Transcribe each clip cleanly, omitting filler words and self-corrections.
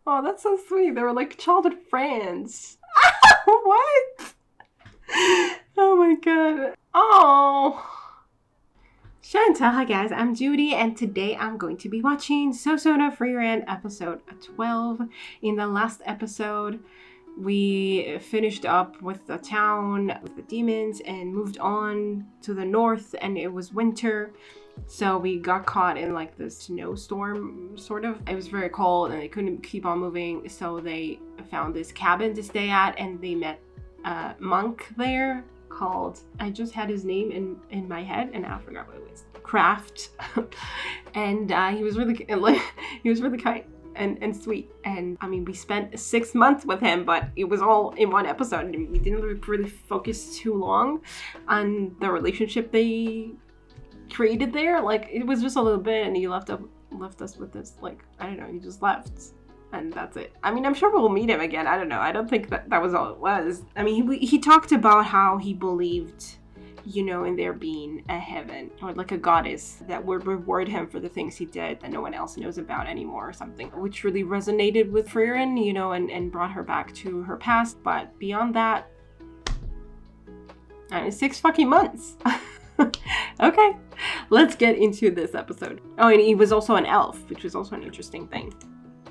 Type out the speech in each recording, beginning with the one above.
Oh, that's so sweet. They were like childhood friends. What? Oh my god. Oh. Show&tell, hi guys, I'm Judy, and today I'm going to be watching Sousou no Frieren episode 12. In the last episode, we finished up with the town, with the demons, and moved on to the north, and it was winter. So we got caught in like this snowstorm, sort of. It was very cold and they couldn't keep on moving, so they found this cabin to stay at, and they met a monk there called, I just had his name in my head and I forgot what it was, Craft. And he was really kind and sweet, and I mean, we spent 6 months with him, but it was all in one episode and we didn't really focus too long on the relationship they created there. Like, it was just a little bit, and he left us with this, like, I don't know, he just left. And that's it. I mean, I'm sure we'll meet him again. I don't know. I don't think that was all it was. I mean, he talked about how he believed, you know, in there being a heaven or like a goddess that would reward him for the things he did that no one else knows about anymore or something, which really resonated with Frieren, you know, and brought her back to her past. But beyond that, 6 fucking months. Okay, let's get into this episode. Oh, and he was also an elf, which was also an interesting thing.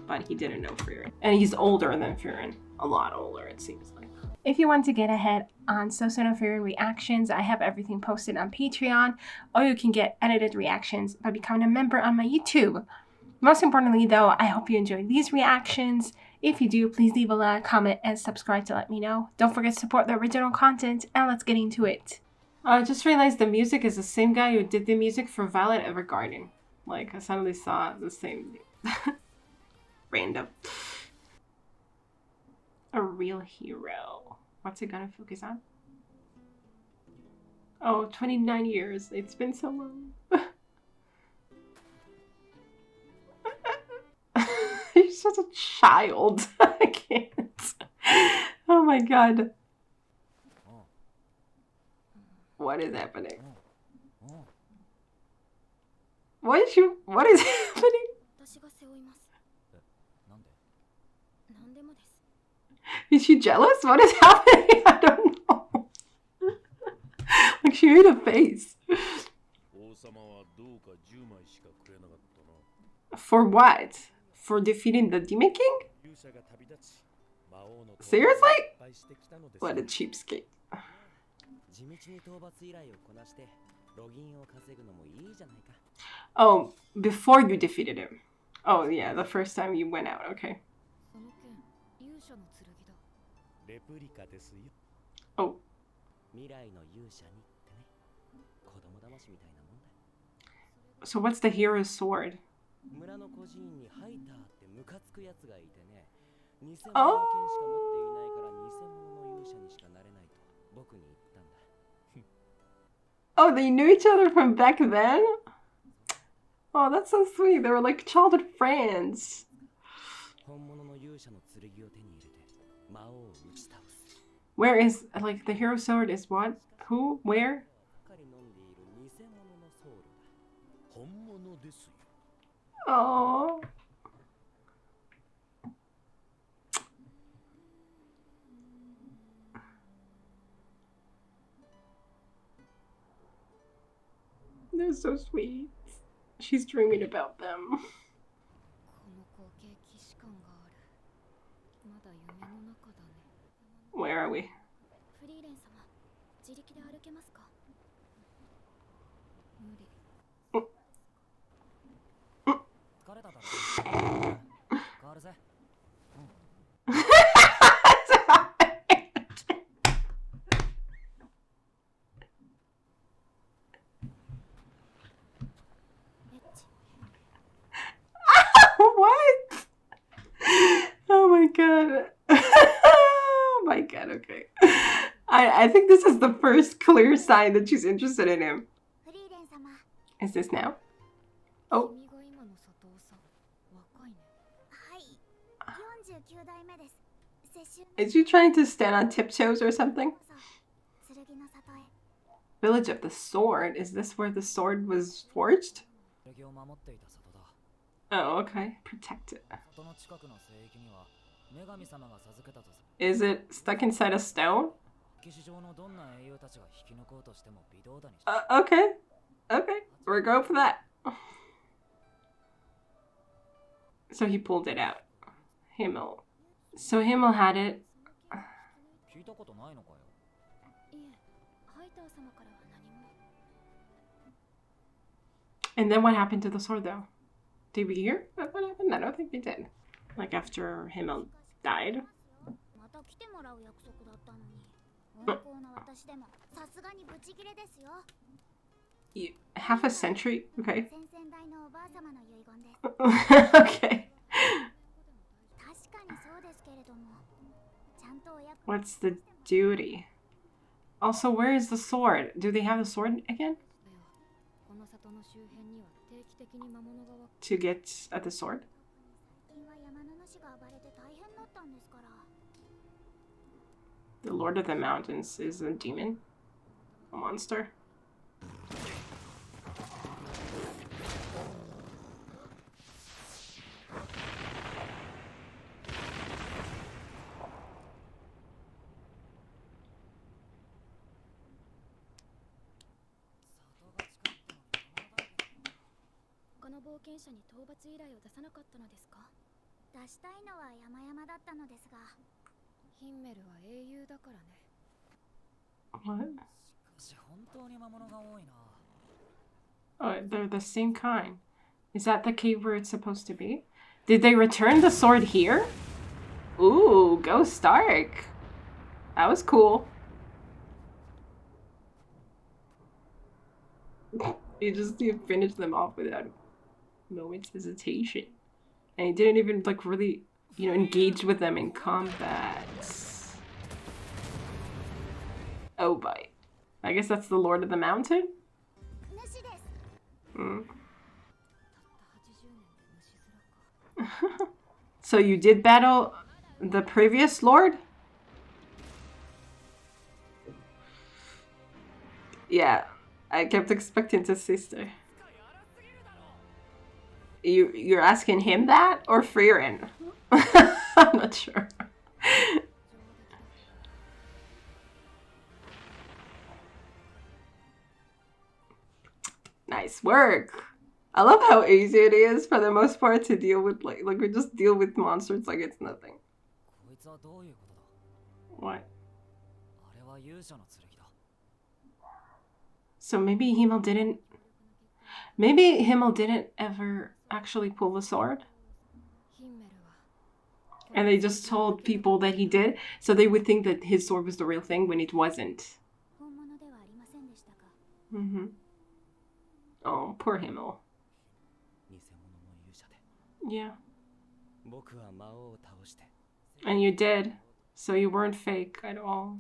But he didn't know Frieren. And he's older than Frieren. A lot older, it seems like. If you want to get ahead on Sousou no Frieren reactions, I have everything posted on Patreon, or you can get edited reactions by becoming a member on my YouTube. Most importantly, though, I hope you enjoy these reactions. If you do, please leave a like, comment, and subscribe to let me know. Don't forget to support the original content, and let's get into it. I just realized the music is the same guy who did the music for Violet Evergarden. Like, I suddenly saw the same random. A real hero. What's it gonna focus on? Oh, 29 years. It's been so long. He's such a child. I can't. Oh my god. What is happening? What is happening? Is she jealous? What is happening? I don't know. Like, she made a face. For what? For defeating the Demon King? Seriously? What a cheapskate. Oh, before you defeated him. Oh yeah, the first time you went out, okay. Oh. So what's the hero's sword? Oh. Oh, they knew each other from back then? Oh, that's so sweet. They were like childhood friends. Where is, like, the hero sword is what? Who? Where? Oh. They're so sweet. She's dreaming about them. Where are we? What? Oh my god. Oh my god, okay. I think this is the first clear sign that she's interested in him. Is this now? Oh. Is she trying to stand on tiptoes or something? Village of the Sword? Is this where the sword was forged? Oh, okay. Protect it. Is it stuck inside a stone? Okay. Okay, we're going for that. So he pulled it out. Himmel. So Himmel had it. And then what happened to the sword though? Did we hear what happened? I don't think we did. Like after Himmel died. Half a century? Okay. Okay. What's the duty? Also, where is the sword? Do they have the sword again? To get at the sword? The Lord of the Mountains is a demon? A monster? What? Oh, they're the same kind. Is that the cave where it's supposed to be? Did they return the sword here? Ooh, go Stark. That was cool. You finished them off without a moment's hesitation. And he didn't even like really, engage with them in combat. Oh boy. I guess that's the Lord of the Mountain? So you did battle the previous Lord? Yeah, I kept expecting to sister. You're asking him that or Frieren? I'm not sure. Nice work. I love how easy it is for the most part to deal with like we just deal with monsters like it's nothing. What? So maybe Himmel didn't ever actually pull the sword? And they just told people that he did, so they would think that his sword was the real thing when it wasn't. Oh, poor Himmel. Yeah. And you did, so you weren't fake at all.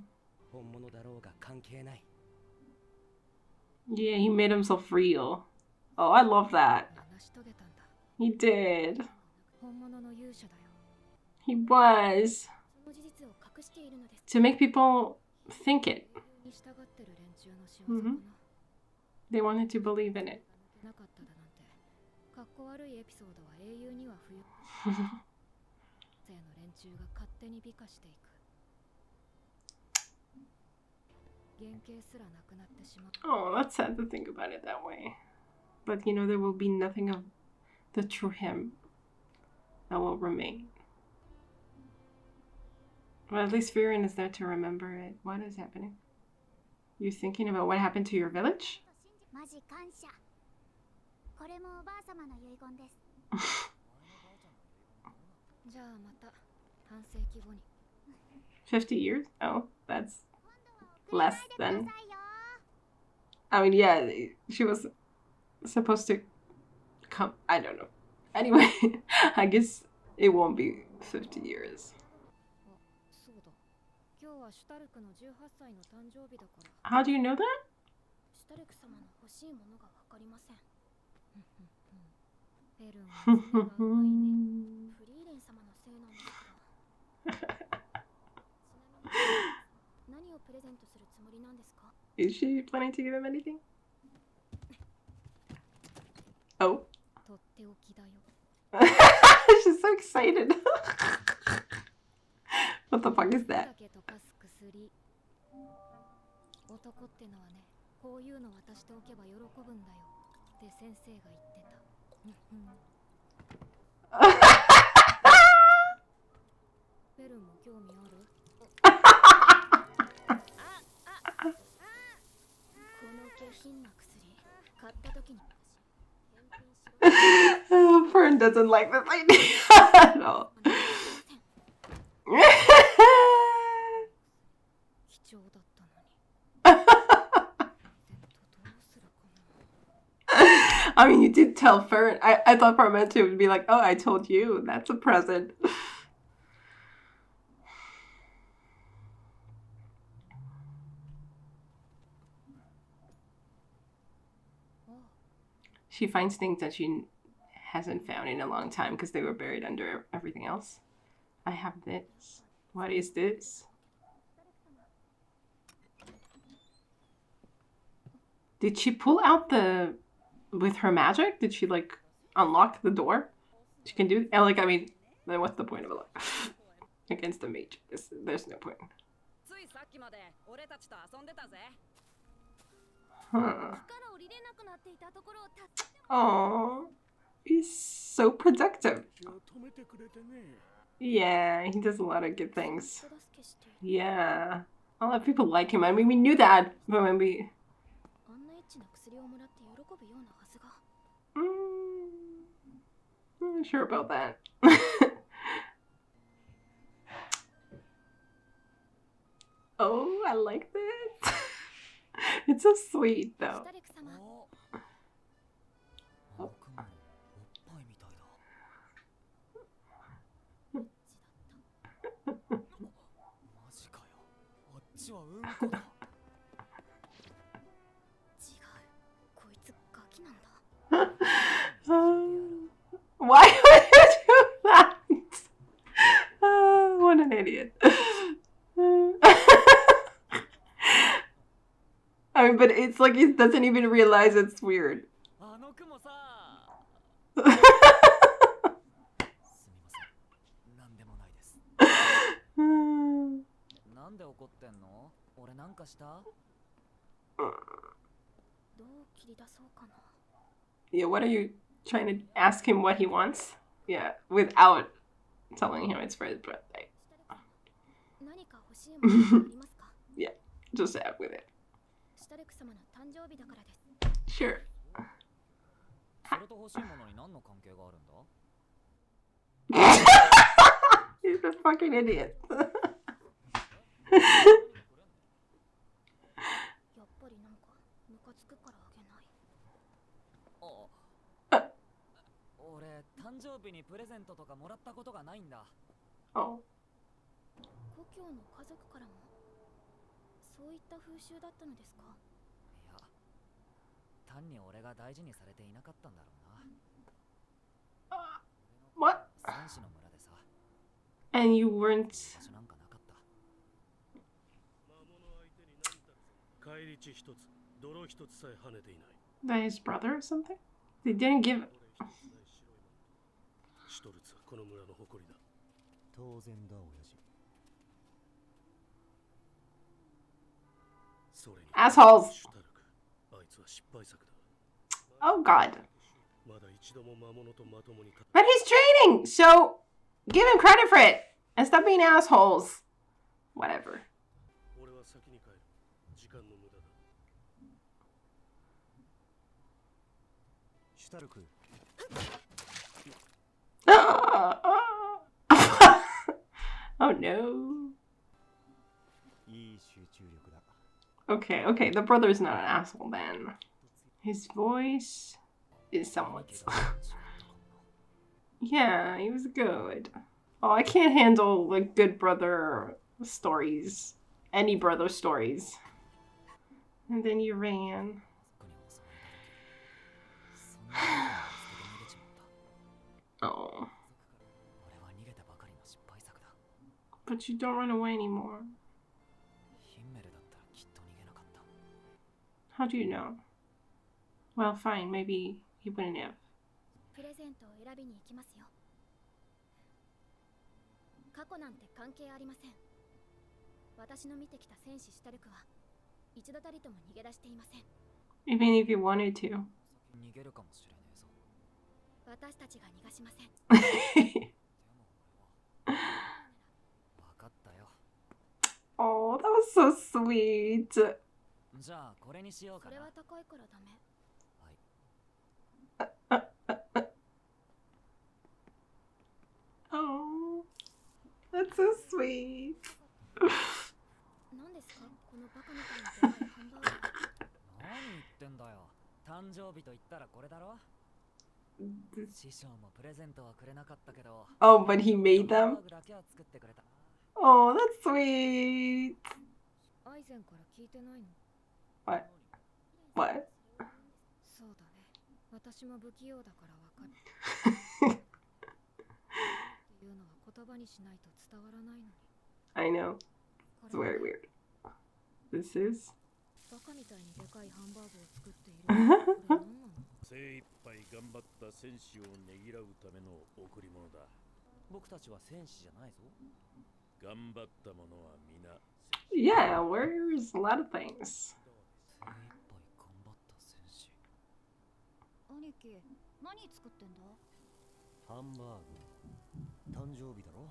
Yeah, he made himself real. Oh, I love that. He did. He was. To make people think it. They wanted to believe in it. Oh, that's sad to think about it that way. But there will be nothing of the true him that will remain. Well, at least Frieren is there to remember it. What is happening? You thinking about what happened to your village? 50 years? Oh, that's less than... I mean, yeah, she was supposed to come... I don't know. Anyway, I guess it won't be 50 years. How do you know that? Is she planning to give him anything? Oh. She's so excited. What the fuck is that? Fern doesn't like this idea at all. I mean, you did tell Fern. I thought for a minute it would be like, oh, I told you. That's a present. She finds things that she hasn't found in a long time because they were buried under everything else. I have this. What is this? Did she pull out the... with her magic? Did she, like, unlock the door? She can do... And, like, I mean, then what's the point of a lock? Against the mage. There's no point. Huh. Oh, he's so productive. Yeah, he does a lot of good things. Yeah, a lot of people like him. I mean, we knew that, but when we... I'm not sure about that. Oh, I like that. It's so sweet, though. Why would you do that? What an idiot. I mean, but it's like he doesn't even realize it's weird. Yeah, what are you trying to ask him what he wants? Yeah, without telling him it's for his birthday. Yeah, just add with it. Sure. He's a fucking idiot. Oh. What? And you weren't... That his brother or something? They didn't give... Assholes! Oh god. But he's training! So, give him credit for it! And stop being assholes. Whatever. Oh no. Okay, the brother's not an asshole then. His voice is somewhat... Yeah, he was good. Oh, I can't handle like good brother stories. Any brother stories. And then you ran. Oh. But you don't run away anymore. How do you know? Well, fine, maybe he wouldn't have. 去なんて関係ありません。私の見てきた戦士シュタルクは一度たりとも逃げ出していません。 Even if you wanted to. 逃げるかもしれねえぞ。私たちが逃がしません。分かったよ。Oh, that was so sweet. じゃあこれにしようかな。それは高いからダメ。Oh, that's so sweet. 何ですかこのバカみたいなでかいハンバーガー。何言ってんだよ。誕生日と言ったらこれだろ。師匠もプレゼントはくれなかったけど。Oh, but he made them? だけは作ってくれた。Oh, that's sweet. アイゼンから聞いてないの？ What? What? そうだね。私も不器用だからわかる。っていうのは言葉にしないと伝わらないのに。I know. It's very weird. This is. バカみたいにでかいハンバーグを作っている。これ何なの？精一杯頑張った戦士をねぎらうための贈り物だ。僕たちは戦士じゃないぞ。頑張った者は皆。Yeah, where's a lot of things. 精一杯頑張った戦士。兄貴、何作ってんだ？ハンバーグ。誕生日だろ。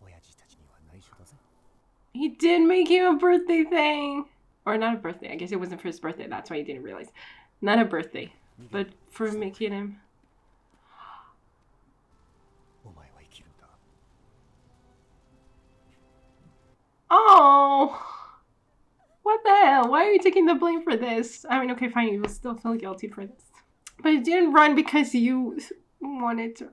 親父たちには内緒だぜ。He did make him a birthday thing. Or not a birthday. I guess it wasn't for his birthday. That's why he didn't realize. Not a birthday. But for making him. お前は生きるんだ。Oh! What the hell? Why are you taking the blame for this? I mean, okay, fine. You will still feel guilty for this. But you didn't run because you wanted to.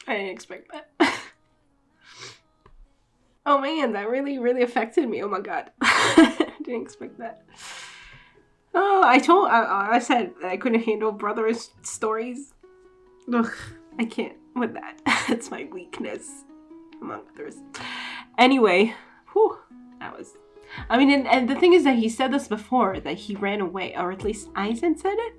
I didn't expect that. Oh man, that really affected me. Oh my god. I didn't expect that. Oh, I said that I couldn't handle brothers' stories. Ugh, I can't with that. It's my weakness, among others. Anyway, whew, that was... I mean, and the thing is that he said this before, that he ran away, or at least Aizen said it?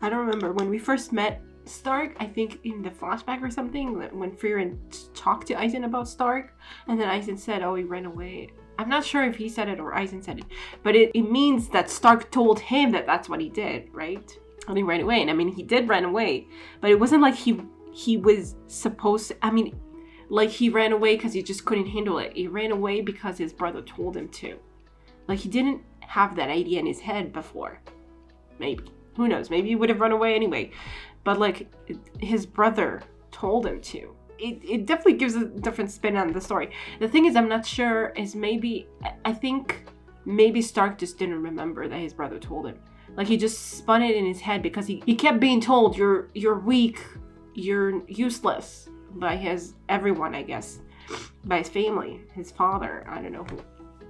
I don't remember. When we first met Stark, I think in the flashback or something, when Frieren talked to Aizen about Stark, and then Aizen said, oh, he ran away. I'm not sure if he said it or Aizen said it, but it means that Stark told him that that's what he did, right? And he ran away. And I mean, he did run away, but it wasn't like he was supposed to, I mean, like he ran away because he just couldn't handle it. He ran away because his brother told him to. Like he didn't have that idea in his head before. Maybe. Who knows? Maybe he would have run away anyway. But like his brother told him to. It definitely gives a different spin on the story. The thing is, I'm not sure, is maybe, I think maybe Stark just didn't remember that his brother told him. Like he just spun it in his head because he kept being told, you're weak, you're useless by everyone, I guess. By his family, his father, I don't know who.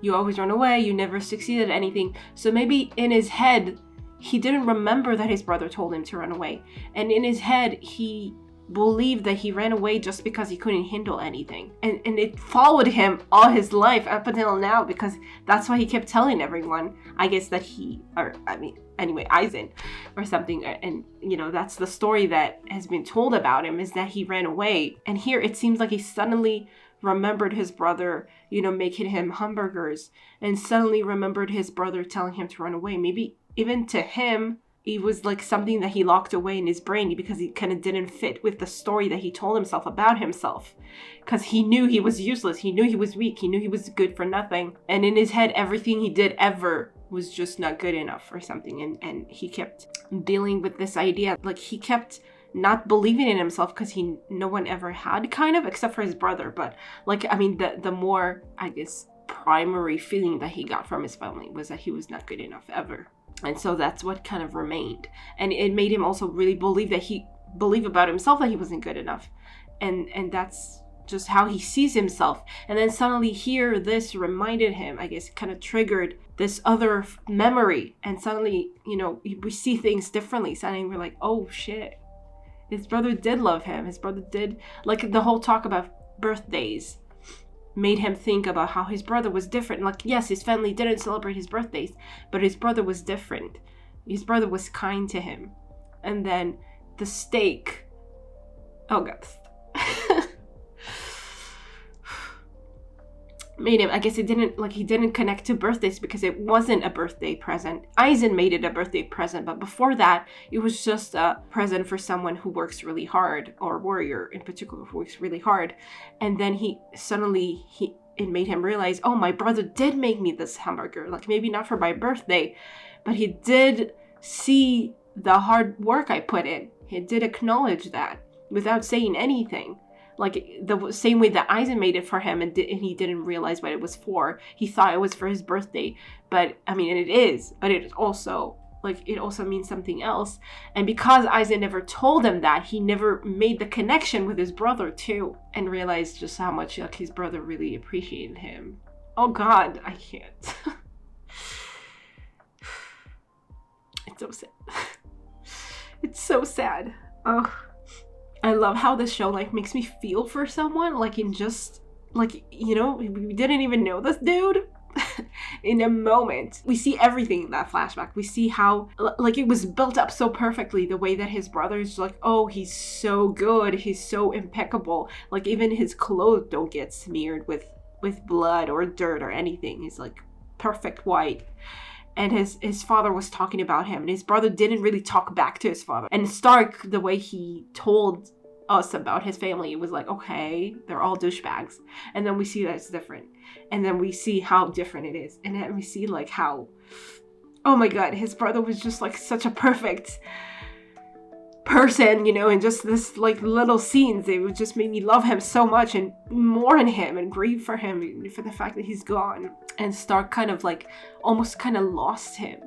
You always run away, you never succeed at anything. So maybe in his head, he didn't remember that his brother told him to run away. And in his head, he believed that he ran away just because he couldn't handle anything. And it followed him all his life up until now, because that's why he kept telling everyone, I guess, that Aizen or something. And, you know, that's the story that has been told about him, is that he ran away. And here it seems like he suddenly remembered his brother, you know, making him hamburgers, and suddenly remembered his brother telling him to run away. Maybe even to him, it was like something that he locked away in his brain because he kind of didn't fit with the story that he told himself about himself. Because he knew he was useless. He knew he was weak. He knew he was good for nothing. And in his head, everything he did ever was just not good enough or something. And he kept dealing with this idea. Like, he kept not believing in himself because no one ever had, kind of, except for his brother. But, like, I mean, the more, I guess, primary feeling that he got from his family was that he was not good enough ever. And so that's what kind of remained. And it made him also really believe about himself that he wasn't good enough. And that's just how he sees himself. And then suddenly here, this reminded him, I guess, kind of triggered this other memory. And suddenly, you know, we see things differently. Suddenly we're like, oh shit, his brother did love him. His brother did, like, the whole talk about birthdays made him think about how his brother was different. Like, yes, his family didn't celebrate his birthdays, but his brother was different. His brother was kind to him. And then the steak, oh god, made him, I guess he didn't connect to birthdays because it wasn't a birthday present. Aizen made it a birthday present, but before that, it was just a present for someone who works really hard, or warrior in particular who works really hard. And then it made him realize, oh, my brother did make me this hamburger. Like, maybe not for my birthday, but he did see the hard work I put in. He did acknowledge that without saying anything. Like, the same way that Aizen made it for him, and he didn't realize what it was for. He thought it was for his birthday. But, I mean, and it is. But it also, like, it also means something else. And because Aizen never told him that, he never made the connection with his brother, too. And realized just how much, like, his brother really appreciated him. Oh, God, I can't. It's so sad. It's so sad. Oh. I love how this show, like, makes me feel for someone, like, in just, like, you know, we didn't even know this dude. In a moment, we see everything in that flashback. We see how, like, it was built up so perfectly, the way that his brother is like, oh, he's so good, he's so impeccable. Like, even his clothes don't get smeared with blood or dirt or anything. He's, like, perfect white. And his father was talking about him, and his brother didn't really talk back to his father. And Stark, the way he told us about his family, it was like, okay, they're all douchebags. And then we see that it's different. And then we see how different it is. And then we see, like, how, oh my god, his brother was just, like, such a perfect person, you know, and just this, like, little scenes, it would just made me love him so much and mourn him and grieve for him for the fact that he's gone. And Stark kind of, like, almost kind of lost him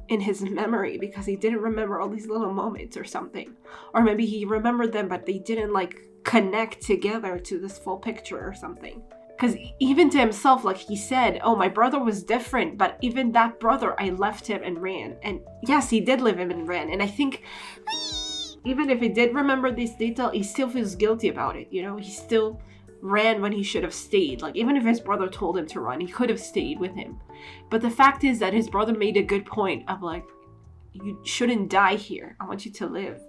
in his memory because he didn't remember all these little moments or something. Or maybe he remembered them, but they didn't, like, connect together to this full picture or something. Because even to himself, like, he said, oh, my brother was different, but even that brother, I left him and ran. And yes, he did leave him and ran. And I think even if he did remember this detail, he still feels guilty about it, you know? He still ran when he should have stayed. Like, even if his brother told him to run, he could have stayed with him. But the fact is that his brother made a good point of, like, you shouldn't die here. I want you to live.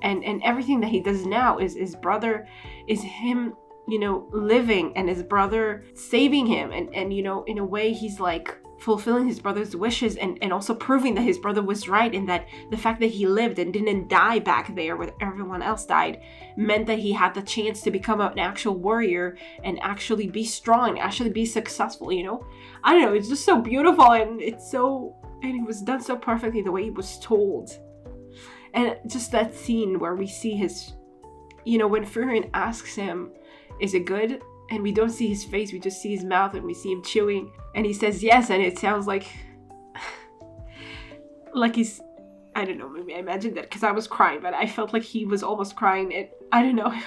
And everything that he does now is his brother, is him, you know, living, and his brother saving him. And you know, in a way, he's, like, fulfilling his brother's wishes and also proving that his brother was right, and that the fact that he lived and didn't die back there where everyone else died meant that he had the chance to become an actual warrior and actually be strong, actually be successful, you know? I don't know, it's just so beautiful, and it was done so perfectly the way it was told. And just that scene where we see his, you know, when Frieren asks him, is it good? And we don't see his face, we just see his mouth, and we see him chewing. And he says yes, and it sounds like he's, I don't know, maybe I imagined that because I was crying, but I felt like he was almost crying. I don't know, it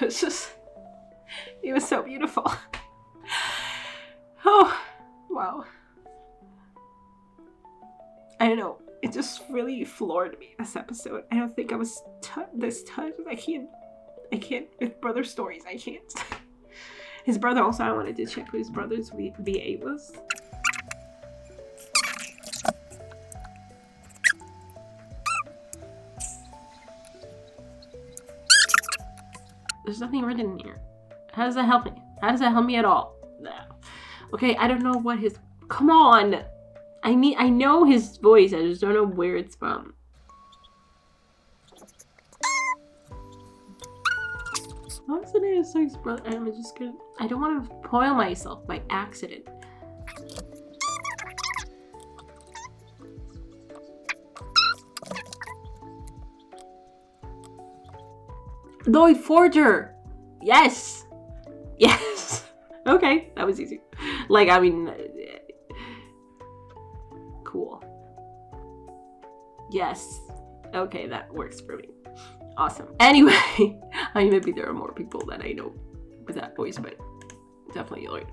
was so beautiful. Oh, wow. I don't know, it just really floored me, this episode. I don't think I was this touched. I can't, with brother stories, I can't. His brother also, I wanted to check who his brother's VA was. There's nothing written in here. How does that help me? How does that help me at all? No. Okay, I don't know what his, come on. I know his voice, I just don't know where it's from. What's the name of Stark's brother? I don't want to spoil myself by accident. Lloyd Forger. Yes. Yes. Okay, that was easy. Like, I mean, cool. Yes. Okay, that works for me. Awesome. Anyway, I mean, maybe there are more people that I know with that voice, but definitely Lloyd.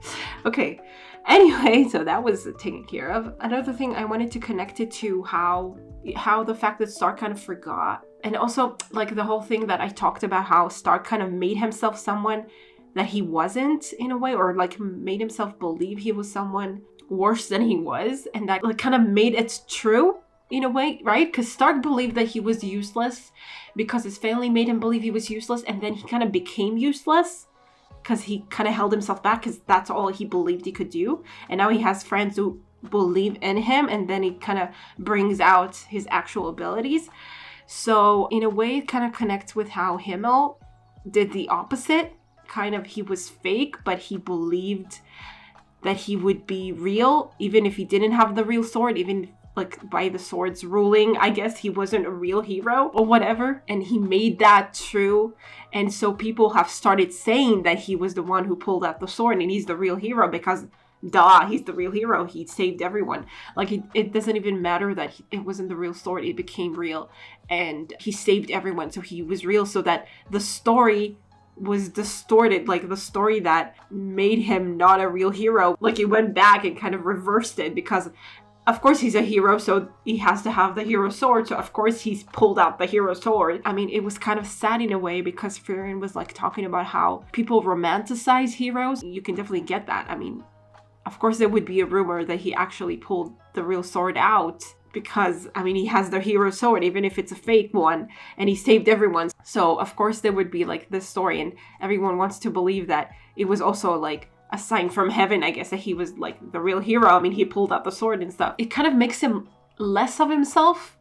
Okay. Anyway, so that was taken care of. Another thing I wanted to connect it to how the fact that Stark kind of forgot, and also like the whole thing that I talked about, how Stark kind of made himself someone that he wasn't in a way, or like made himself believe he was someone worse than he was, and that like kind of made it true in a way, right? Because Stark believed that he was useless because his family made him believe he was useless, and then he kind of became useless because he kind of held himself back because that's all he believed he could do. And now he has friends who believe in him, and then he kind of brings out his actual abilities. So in a way, it kind of connects with how Himmel did the opposite. Kind of, he was fake, but he believed that he would be real, even if he didn't have the real sword, even like by the sword's ruling, I guess he wasn't a real hero or whatever. And he made that true. And so people have started saying that he was the one who pulled out the sword and he's the real hero because, duh, he's the real hero. He saved everyone. Like, it doesn't even matter that it wasn't the real sword. It became real and he saved everyone. So he was real, so that the story was distorted, like the story that made him not a real hero. Like, it went back and kind of reversed it because of course he's a hero, so he has to have the hero sword. So of course he's pulled out the hero sword. I mean, it was kind of sad in a way because Frieren was like talking about how people romanticize heroes. You can definitely get that. I mean, of course there would be a rumor that he actually pulled the real sword out because, I mean, he has the hero sword, even if it's a fake one, and he saved everyone. So of course there would be like this story, and everyone wants to believe that it was also like a sign from heaven, I guess, that he was like the real hero. I mean, he pulled out the sword and stuff. It kind of makes him less of himself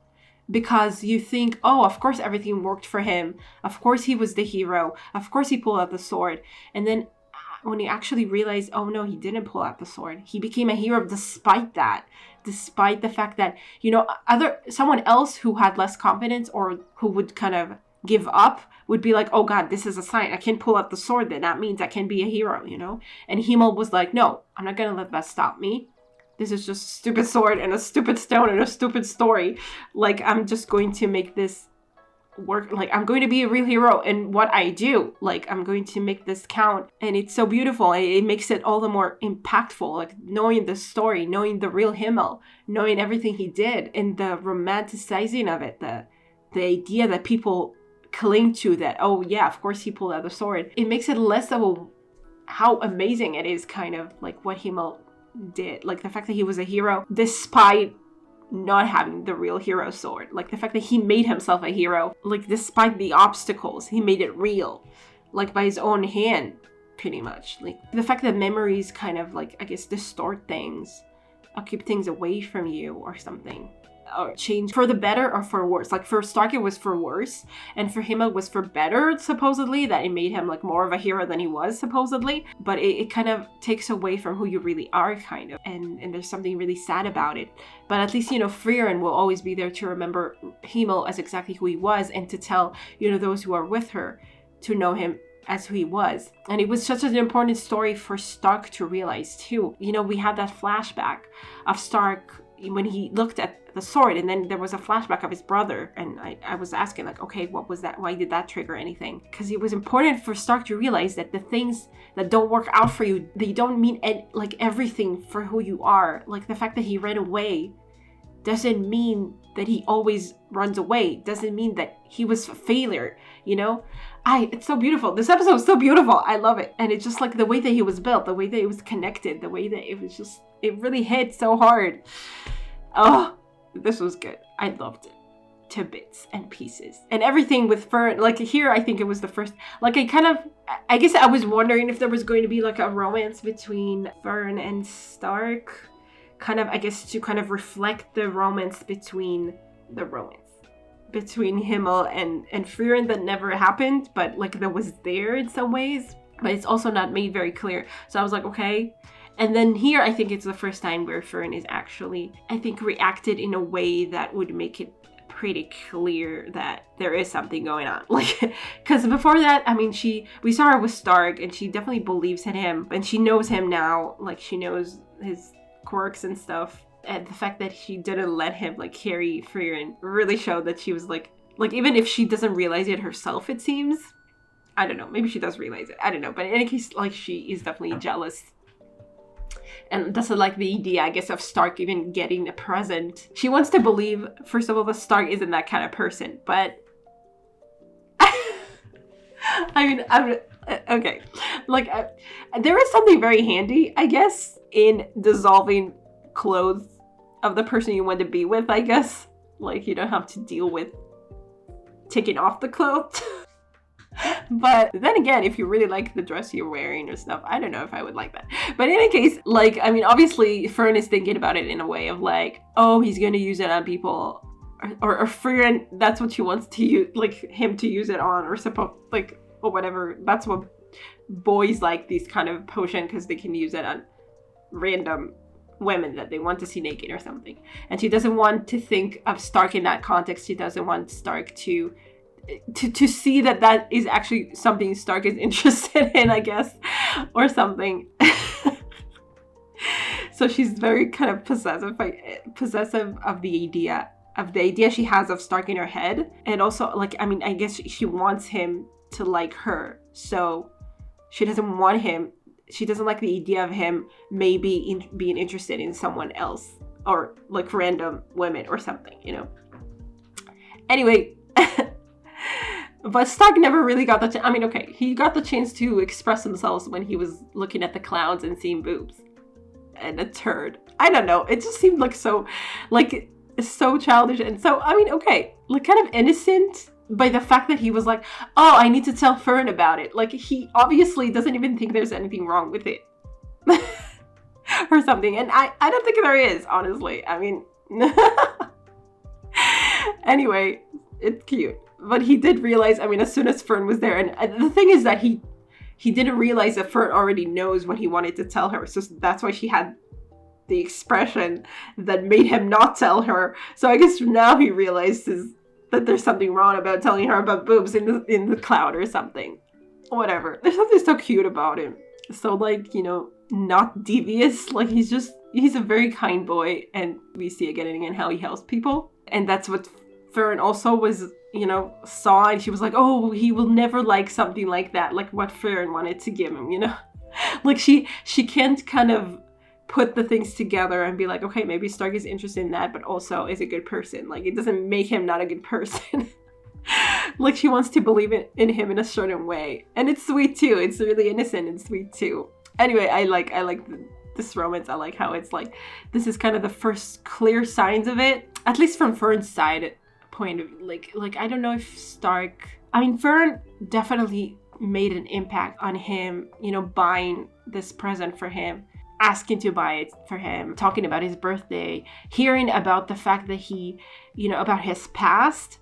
because you think, oh, of course everything worked for him. Of course he was the hero. Of course he pulled out the sword. And then when you actually realize, oh no, he didn't pull out the sword. He became a hero despite that. Despite the fact that, you know, someone else who had less confidence or who would kind of give up would be like, oh god, this is a sign. I can pull out the sword, then that means I can be a hero, you know? And Himmel was like, no, I'm not gonna let that stop me. This is just a stupid sword and a stupid stone and a stupid story. Like, I'm just going to make this work. Like, I'm going to be a real hero in what I do. Like, I'm going to make this count. And it's so beautiful. And it makes it all the more impactful. Like, knowing the story, knowing the real Himmel, knowing everything he did, and the romanticizing of it, the idea that people cling to, that, oh yeah, of course he pulled out the sword. It makes it less of how amazing it is, kind of like what Himmel did. Like the fact that he was a hero despite not having the real hero sword. Like the fact that he made himself a hero, like despite the obstacles, he made it real, like by his own hand, pretty much. Like the fact that memories kind of like, I guess, distort things or keep things away from you or something, or change for the better or for worse. Like for Stark it was for worse, and for him it was for better, supposedly, that it made him like more of a hero than he was, supposedly. But it kind of takes away from who you really are, kind of, and there's something really sad about it. But at least, you know, Frieren will always be there to remember Himmel as exactly who he was, and to tell, you know, those who are with her to know him as who he was. And it was such an important story for Stark to realize too. You know, we had that flashback of Stark when he looked at the sword, and then there was a flashback of his brother, and I was asking like, okay, what was that? Why did that trigger anything? Because it was important for Stark to realize that the things that don't work out for you, they don't mean like everything for who you are. Like the fact that he ran away doesn't mean that he always runs away, doesn't mean that he was a failure, you know? It's so beautiful. This episode is so beautiful. I love it. And it's just like the way that he was built, the way that it was connected, the way that it was just, it really hit so hard. Oh, this was good. I loved it to bits and pieces. And everything with Fern, like here, I think it was the first, like I guess I was wondering if there was going to be like a romance between Fern and Stark. Kind of, I guess, to kind of reflect the romance between Himmel and Frieren that never happened, but like that was there in some ways, but it's also not made very clear. So I was like, okay. And then here, I think it's the first time where Fern is actually, I think, reacted in a way that would make it pretty clear that there is something going on. Like, because before that, I mean, we saw her with Stark, and she definitely believes in him, and she knows him now. Like, she knows his quirks and stuff. And the fact that she didn't let him, like, carry Frieren really showed that she was, like, even if she doesn't realize it herself, it seems. I don't know. Maybe she does realize it. I don't know. But in any case, like, she is definitely jealous. And doesn't like the idea, I guess, of Stark even getting a present. She wants to believe, first of all, that Stark isn't that kind of person. But I mean, okay. Like, there is something very handy, I guess, in dissolving clothes of the person you want to be with, I guess. Like, you don't have to deal with taking off the clothes. But then again, if you really like the dress you're wearing or stuff, I don't know if I would like that. But in any case, like, I mean, obviously Fern is thinking about it in a way of like, oh, he's going to use it on people, or Frieren, that's what she wants to use, like, him to use it on, or like, or whatever. That's what boys like, these kind of potion, because they can use it on random women that they want to see naked or something. And she doesn't want to think of Stark in that context. She doesn't want Stark to see that is actually something Stark is interested in, I guess, or something. So she's very kind of possessive of the idea she has of Stark in her head. And also, like, I mean, I guess she wants him to like her, so she doesn't like the idea of him maybe being interested in someone else, or like random women or something, you know. Anyway, but Stark never really got the chance. I mean, okay, he got the chance to express himself when he was looking at the clouds and seeing boobs and a turd. I don't know. It just seemed like so childish, and so, I mean, okay, like kind of innocent by the fact that he was like, oh, I need to tell Fern about it. Like, he obviously doesn't even think there's anything wrong with it. Or something. And I don't think there is, honestly. I mean, anyway, it's cute. But he did realize, I mean, as soon as Fern was there, and the thing is that he didn't realize that Fern already knows what he wanted to tell her. So that's why she had the expression that made him not tell her. So I guess now he realizes that there's something wrong about telling her about boobs in the cloud or something. Whatever. There's something so cute about him. So, like, you know, not devious. Like, he's a very kind boy, and we see again and again how he helps people. And that's what Fern also was, you know, saw, and she was like, oh, he will never like something like that, like what Fern wanted to give him, you know. Like, she can't kind of put the things together and be like, okay, maybe Stark is interested in that, but also is a good person. Like, it doesn't make him not a good person. Like, she wants to believe in him in a certain way, and it's sweet too. It's really innocent and sweet too. Anyway, I like this romance. I like how it's like, this is kind of the first clear signs of it, at least from Fern's side point of view. Like I don't know if Stark, I mean, Fern definitely made an impact on him, you know, buying this present for him, asking to buy it for him, talking about his birthday, hearing about the fact that he, you know, about his past,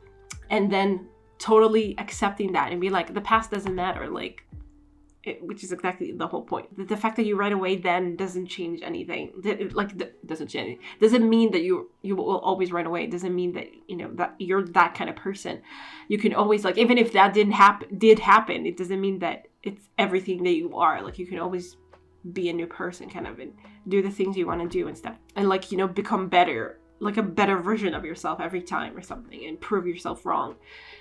and then totally accepting that and be like, the past doesn't matter, like, which is exactly the whole point. The fact that you right away then doesn't change anything. Doesn't change anything. Doesn't mean that you will always run away. It doesn't mean that, you know, that you're that kind of person. You can always, like, even if that did happen, it doesn't mean that it's everything that you are. Like, you can always be a new person, kind of, and do the things you want to do and stuff. And, like, you know, become better, like a better version of yourself every time or something, and prove yourself wrong.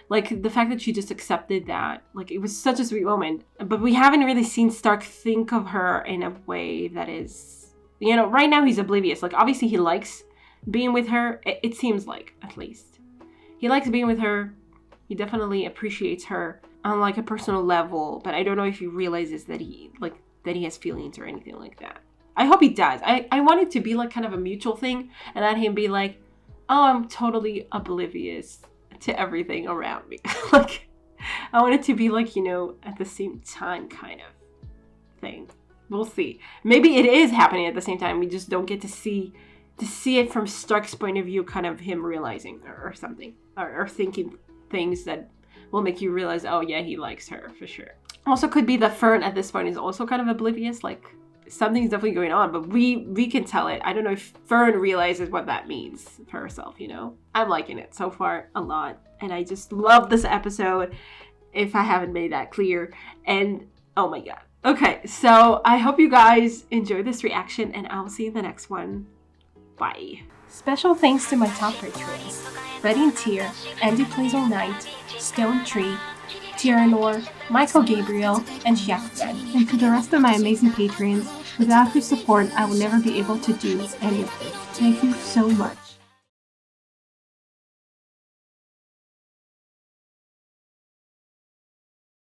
Like, the fact that she just accepted that, like, it was such a sweet moment. But we haven't really seen Stark think of her in a way that is, you know, right now he's oblivious. Like, obviously he likes being with her. It seems like, at least. He likes being with her. He definitely appreciates her on, like, a personal level. But I don't know if he realizes that he has feelings or anything like that. I hope he does. I want it to be, like, kind of a mutual thing, and let him be like, oh, I'm totally oblivious to everything around me. Like, I want it to be, like, you know, at the same time kind of thing. We'll see. Maybe it is happening at the same time. We just don't get to see it from Stark's point of view, kind of him realizing or something, or thinking things that will make you realize, oh yeah, he likes her for sure. Also, could be that Fern at this point is also kind of oblivious, like, something's definitely going on, but we can tell it. I don't know if Fern realizes what that means for herself, you know? I'm liking it so far a lot, and I just love this episode, if I haven't made that clear, and oh my god. Okay, so I hope you guys enjoy this reaction, and I'll see you in the next one. Bye. Special thanks to my top patrons: Ready and Tier, Andy Plays All Night, Stone Tree, Teeironor, Michael Gabriel, and Fern. And to the rest of my amazing patrons, without your support, I would never be able to do any of this. Thank you so much.